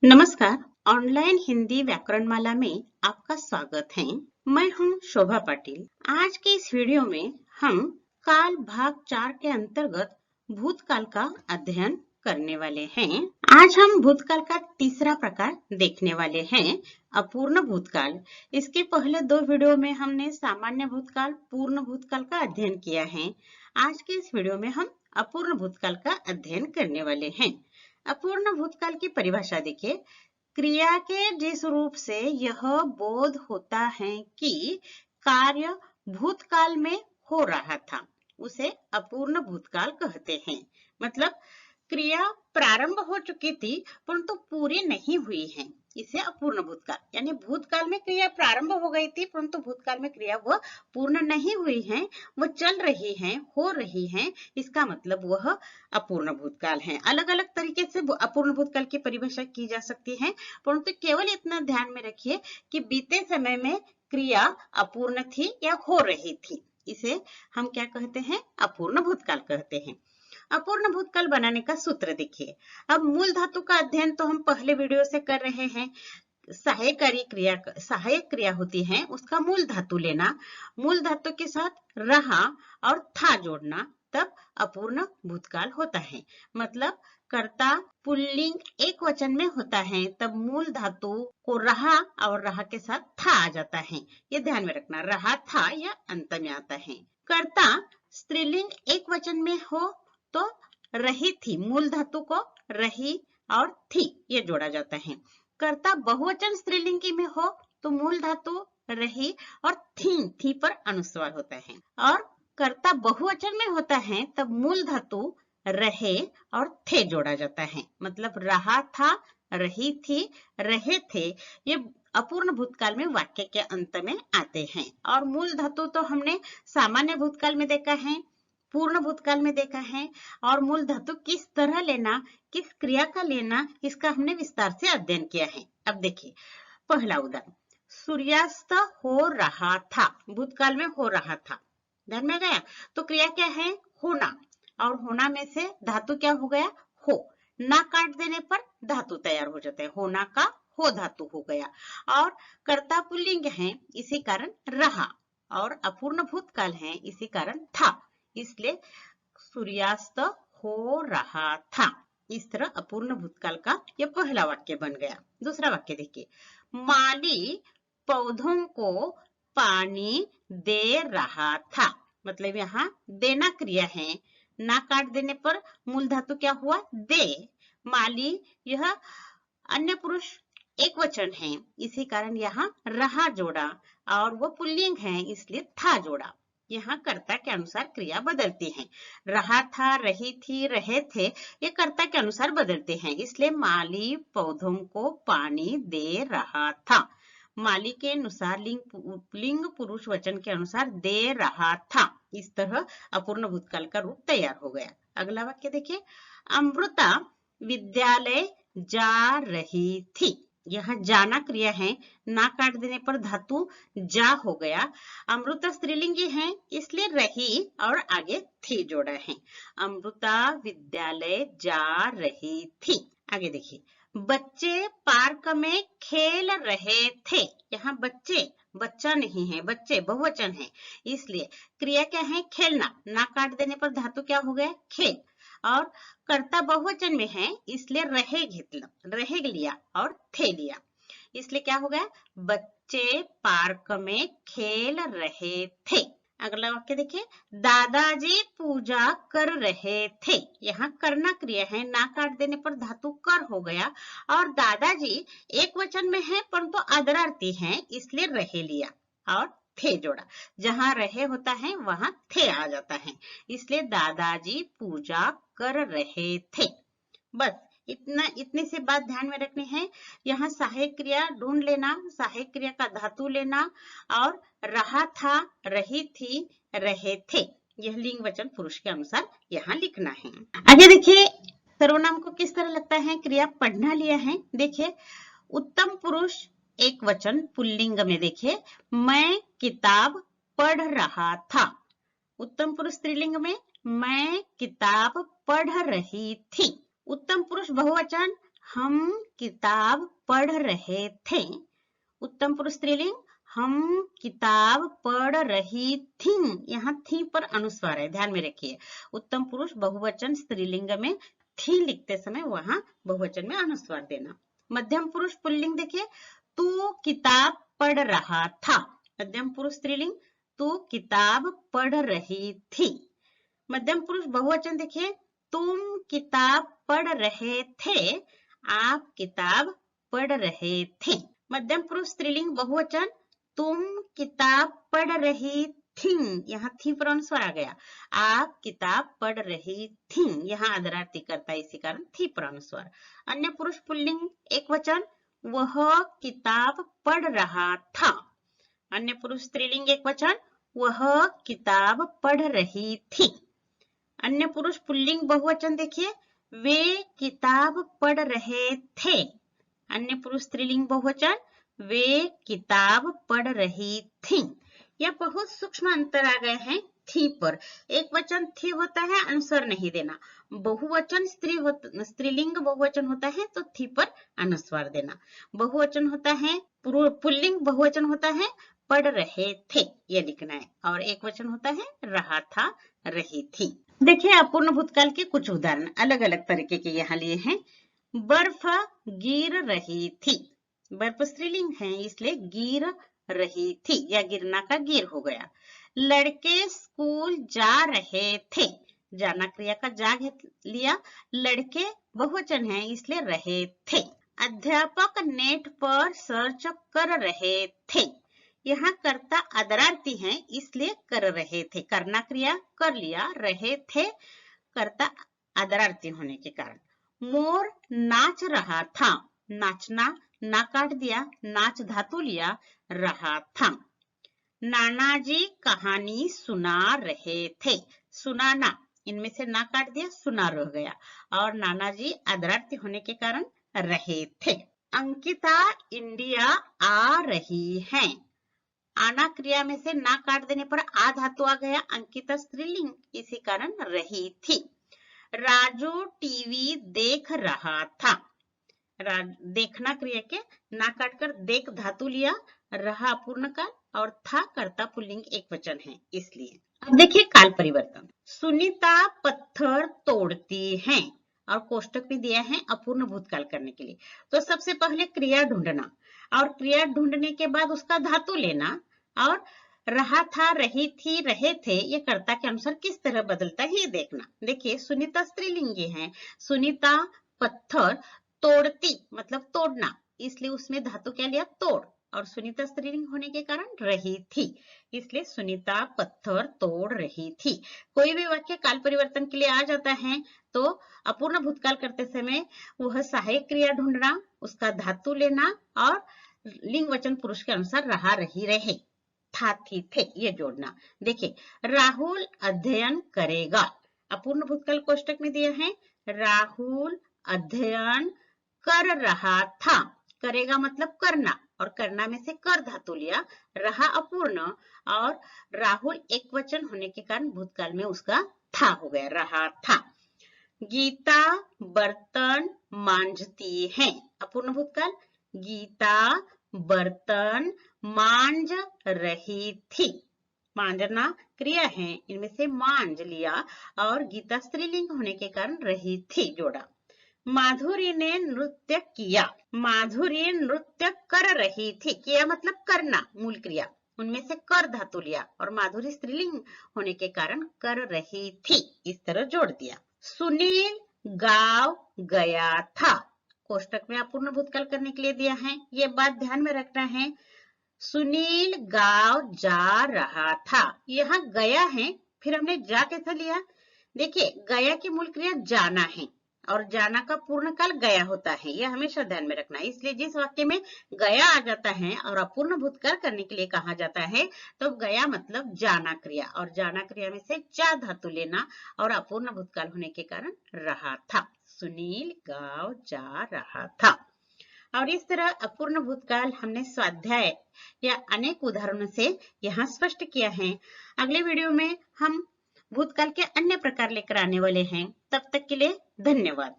नमस्कार। ऑनलाइन हिंदी व्याकरणमाला में आपका स्वागत है। मैं हूं शोभा पाटिल। आज के इस वीडियो में हम काल भाग 4 के अंतर्गत भूतकाल का अध्ययन करने वाले हैं। आज हम भूतकाल का तीसरा प्रकार देखने वाले हैं, अपूर्ण भूतकाल। इसके पहले 2 वीडियो में हमने सामान्य भूतकाल, पूर्ण भूतकाल का अध्ययन किया है। आज के इस वीडियो में हम अपूर्ण भूतकाल का अध्ययन करने वाले हैं। अपूर्ण भूतकाल की परिभाषा देखिए। क्रिया के जिस रूप से यह बोध होता है कि कार्य भूतकाल में हो रहा था, उसे अपूर्ण भूतकाल कहते हैं। मतलब क्रिया प्रारंभ हो चुकी थी परंतु पूरी नहीं हुई है, इसे अपूर्ण भूतकाल, यानी भूतकाल में क्रिया प्रारंभ हो गई थी परंतु भूतकाल में क्रिया वह पूर्ण नहीं हुई है, वह चल रही है, हो रही है, इसका मतलब वह अपूर्ण भूतकाल है। अलग अलग तरीके से अपूर्ण भूतकाल की परिभाषा की जा सकती है, परंतु केवल इतना ध्यान में रखिए कि बीते समय में क्रिया अपूर्ण थी या हो रही थी, इसे हम क्या कहते हैं? अपूर्ण भूतकाल कहते हैं। अपूर्ण भूतकाल बनाने का सूत्र देखिए। अब मूल धातु का अध्ययन तो हम पहले वीडियो से कर रहे हैं। सहायक क्रिया होती है, उसका मूल धातु लेना, मूल धातु के साथ रहा और था जोड़ना, तब अपूर्ण भूतकाल होता है। मतलब कर्ता पुल्लिंग एक वचन में होता है तब मूल धातु को रहा और रहा के साथ था आ जाता है। ये ध्यान में रखना, रहा था या अंत में आता है। कर्ता स्त्रीलिंग एक वचन में हो तो रही थी, मूल धातु को रही और थी ये जोड़ा जाता है। कर्ता बहुवचन स्त्रीलिंगी में हो तो मूल धातु रही और थी पर अनुस्वार होता है। और कर्ता बहुवचन में होता है तब मूल धातु रहे और थे जोड़ा जाता है। मतलब रहा था, रही थी, रहे थे, ये अपूर्ण भूतकाल में वाक्य के अंत में आते हैं। और मूल धातु तो हमने सामान्य भूतकाल में देखा है, पूर्ण भूतकाल में देखा है, और मूल धातु किस तरह लेना, किस क्रिया का लेना, इसका हमने विस्तार से अध्ययन किया है। अब देखिए पहला उदाहरण, सूर्यास्त हो रहा था, भूतकाल में हो रहा था, ध्यान में गया। तो क्रिया क्या है? होना, और होना में से धातु क्या हो गया? हो। ना काट देने पर धातु तैयार हो जाता है, होना का हो धातु हो गया। और कर्ता पुल्लिंग है, इसी कारण रहा, और अपूर्ण भूतकाल है, इसी कारण था, इसलिए सूर्यास्त हो रहा था। इस तरह अपूर्ण भूतकाल का यह पहला वाक्य बन गया। दूसरा वाक्य देखिए, माली पौधों को पानी दे रहा था। मतलब यहाँ देना क्रिया है, ना काट देने पर मूल धातु क्या हुआ? दे। माली यह अन्य पुरुष एक वचन है, इसी कारण यहाँ रहा जोड़ा, और वो पुल्लिंग है इसलिए था जोड़ा। यहाँ कर्ता के अनुसार क्रिया बदलती है। रहा था, रही थी, रहे थे, ये कर्ता के अनुसार बदलते हैं, इसलिए माली पौधों को पानी दे रहा था। माली के अनुसार लिंग पुरुष वचन के अनुसार दे रहा था। इस तरह अपूर्ण भूतकाल का रूप तैयार हो गया। अगला वाक्य देखिए, अमृता विद्यालय जा रही थी। यह जाना क्रिया है, ना काट देने पर धातु जा हो गया। अमृता स्त्रीलिंगी है इसलिए रही और आगे थी जोड़ा है। अमृता विद्यालय जा रही थी। आगे देखिए, बच्चे पार्क में खेल रहे थे। यहाँ बच्चे बच्चा नहीं है, बच्चे बहुवचन है, इसलिए क्रिया क्या है? खेलना। ना काट देने पर धातु क्या हो गया? खेल। और कर्ता बहुवचन में है इसलिए रहे लिया और थे लिया, इसलिए क्या हो गया? बच्चे पार्क में खेल रहे थे। अगला वाक्य देखिए, दादाजी पूजा कर रहे थे। यहाँ करना क्रिया है, ना काट देने पर धातु कर हो गया, और दादाजी एक वचन में है परंतु आदरार्थी है इसलिए रहे लिया और थे जोड़ा। जहां रहे होता है वहां थे आ जाता है, इसलिए दादाजी पूजा कर रहे थे। बस इतने से बात ध्यान में रखनी है। यहाँ सहायक क्रिया ढूंढ लेना, सहायक क्रिया का धातु लेना, और रहा था, रही थी, रहे थे, यह लिंग वचन पुरुष के अनुसार यहाँ लिखना है। आगे देखिए, सर्वनाम को किस तरह लगता है? क्रिया पढ़ना लिया है। देखिए, उत्तम पुरुष एक वचन पुल्लिंग में देखिए, मैं किताब पढ़ रहा था। उत्तम पुरुष स्त्रीलिंग में मैं किताब पढ़ रही थी। उत्तम पुरुष बहुवचन हम किताब पढ़ रहे थे। उत्तम पुरुष स्त्रीलिंग हम किताब पढ़ रही थी। यहाँ थी पर अनुस्वार है, ध्यान में रखिए। उत्तम पुरुष बहुवचन स्त्रीलिंग में थी लिखते समय वहां बहुवचन में अनुस्वार देना। मध्यम पुरुष पुल्लिंग देखिए, तू किताब पढ़ रहा था। मध्यम पुरुष स्त्रीलिंग तू किताब पढ़ रही थी। मध्यम पुरुष बहुवचन देखिए, तुम किताब पढ़ रहे थे, आप किताब पढ़ रहे थे। मध्यम पुरुष स्त्रीलिंग बहुवचन तुम किताब पढ़ रही थी, यहाँ थी पर अनुस्वार आ गया। आप किताब पढ़ रही थी, यहाँ अदरार्थी करता है, इसी कारण थी पर अनुस्वार। अन्य पुरुष पुल्लिंग एक वचन वह किताब पढ़ रहा था। अन्य पुरुष स्त्रीलिंग एक वचन वह किताब पढ़ रही थी। अन्य पुरुष पुल्लिंग बहुवचन देखिए, वे किताब पढ़ रहे थे। अन्य पुरुष स्त्रीलिंग बहुवचन वे किताब पढ़ रही थी। यह बहुत सूक्ष्म अंतर आ गए हैं थी पर। एक वचन थी होता है, अनुस्वार नहीं देना। बहुवचन स्त्रीलिंग बहुवचन होता है तो थी पर अनुस्वार देना। बहुवचन होता है, पुल्लिंग बहुवचन होता है पढ़ रहे थे, ये लिखना है। और एक वचन होता है रहा था, रही थी। देखिए अपूर्ण भूतकाल के कुछ उदाहरण अलग अलग तरीके के यहाँ लिए हैं। बर्फ गिर रही थी। बर्फ स्त्रीलिंग है इसलिए गिर रही थी, या गिरना का गिर हो गया। लड़के स्कूल जा रहे थे। जाना क्रिया का जा लिया। लड़के बहुवचन है इसलिए रहे थे। अध्यापक नेट पर सर्च कर रहे थे। यहाँ कर्ता अदरार्थी है इसलिए कर रहे थे। करना क्रिया कर लिया, रहे थे कर्ता अदरार्थी होने के कारण। मोर नाच रहा था। नाचना ना काट दिया, नाच धातु लिया, रहा था। नाना जी कहानी सुना रहे थे। सुनाना इनमें से ना काट दिया, सुना रह गया। और नाना जी अदरार्थी होने के कारण रहे थे। अंकिता इंडिया आ रही है। आना क्रिया में से ना काट देने पर आ धातु आ गया। अंकिता स्त्रीलिंग, इसी कारण रही थी। राजू टीवी देख रहा था। देखना क्रिया के ना काटकर देख धातु लिया, रहा पूर्ण काल और था कर्ता पुल्लिंग एक वचन है इसलिए। अब देखिए काल परिवर्तन। सुनीता पत्थर तोड़ती है और कोष्टक में दिया है अपूर्ण भूतकाल करने के लिए। तो सबसे पहले क्रिया ढूंढना और क्रिया ढूंढने के बाद उसका धातु लेना और रहा था, रही थी, रहे थे ये कर्ता के अनुसार किस तरह बदलता है ये देखना। देखिए सुनीता स्त्रीलिंगी है। सुनीता पत्थर तोड़ती मतलब तोड़ना, इसलिए उसमें धातु क्या लिया तोड़, और सुनीता स्त्रीलिंग होने के कारण रही थी, इसलिए सुनीता पत्थर तोड़ रही थी। कोई भी वाक्य काल परिवर्तन के लिए आ जाता है तो अपूर्ण भूतकाल करते समय वह सहायक क्रिया ढूंढना, उसका धातु लेना और लिंग वचन पुरुष के अनुसार रहा, रही, रहे, था, थी, थे ये जोड़ना। देखिए राहुल अध्ययन करेगा। अपूर्ण भूतकाल कोष्टक में दिया है राहुल अध्ययन कर रहा था। करेगा मतलब करना और करना में से कर धातु लिया, रहा अपूर्ण और राहुल एक वचन होने के कारण भूतकाल में उसका था हो गया, रहा था। गीता बर्तन मांजती है। अपूर्ण भूतकाल गीता बर्तन मांज रही थी। मांजना क्रिया है, इनमें से मांज लिया और गीता स्त्रीलिंग होने के कारण रही थी जोड़ा। माधुरी ने नृत्य किया। माधुरी नृत्य कर रही थी। किया मतलब करना मूल क्रिया, उनमें से कर धातु लिया और माधुरी स्त्रीलिंग होने के कारण कर रही थी, इस तरह जोड़ दिया। सुनील गांव गया था। कोष्टक में अपूर्ण भूतकाल करने के लिए दिया है, ये बात ध्यान में रखना है। सुनील गांव जा रहा था। यहाँ गया है, फिर हमने जा कैसे लिया? देखिए गया की मूल क्रिया जाना है और जाना का पूर्ण काल गया होता है, यह हमेशा ध्यान में रखना है। इसलिए जिस वाक्य में गया आ जाता है और अपूर्ण भूतकाल करने के लिए कहा जाता है तो गया मतलब जाना क्रिया, और जाना क्रिया में से जा धातु लेना और अपूर्ण भूतकाल होने के कारण रहा था। सुनील गांव जा रहा था। और इस तरह अपूर्ण भूतकाल हमने स्वाध्याय या अनेक उदाहरणों से यहाँ स्पष्ट किया है। अगले वीडियो में हम भूतकाल के अन्य प्रकार लेकर आने वाले हैं। तब तक के लिए धन्यवाद।